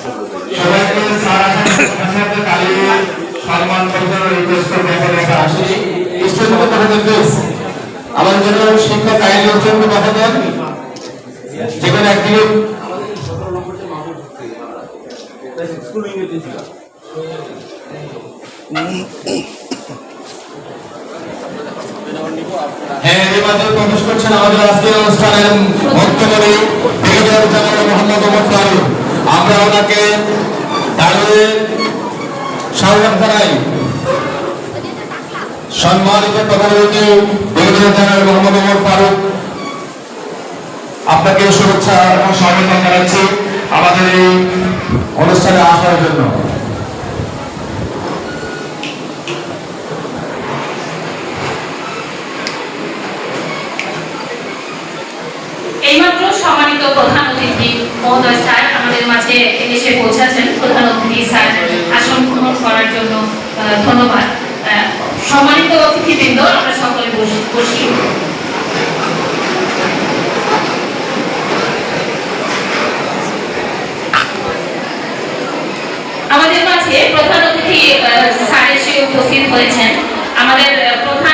সবাইকে স্যার কালী সম্মান পত্র রিকোয়েস্ট করে দেখা আসি স্টুডেন্ট কথা প্লিজ আমার জন্য শিক্ষক আইন জন্য কথা দেন যেখানে একদিকে আমাদের 17 নম্বরে মাহমুদ হচ্ছে এটা স্কুল ইংরেজি ছিল হ্যাঁ এই মাত্র প্রকাশ করছেন আমাদের আজকের অনুষ্ঠানের বক্তব্যে ব্রিগেডিয়ার জেনারেল মোহাম্মদ ওমর ফারুক আমরা ওনাকে দাঁড়িয়ে স্বাগত জানাই সম্মানিত প্রধানমন্ত্রী ব্রিগেডিয়ার জেনারেল মোহাম্মদ ওমর ফারুক আপনাকে শুভেচ্ছা এবং স্বাগত জানাচ্ছি আমাদের এই অনুষ্ঠানে আসার জন্য এইমাত্র সম্মানিত প্রধান অতিথি মহোদয় স্যার আমাদের মাঝে এসে পৌঁছেছেন। প্রধান অতিথি স্যার আসন গ্রহণ করার জন্য ধন্যবাদ। সম্মানিত অতিথিবৃন্দ আমরা সকলে বসি। আমাদের মাঝে প্রধান অতিথি স্যার এসে উপস্থিত হয়েছেন। আমাদের প্রধান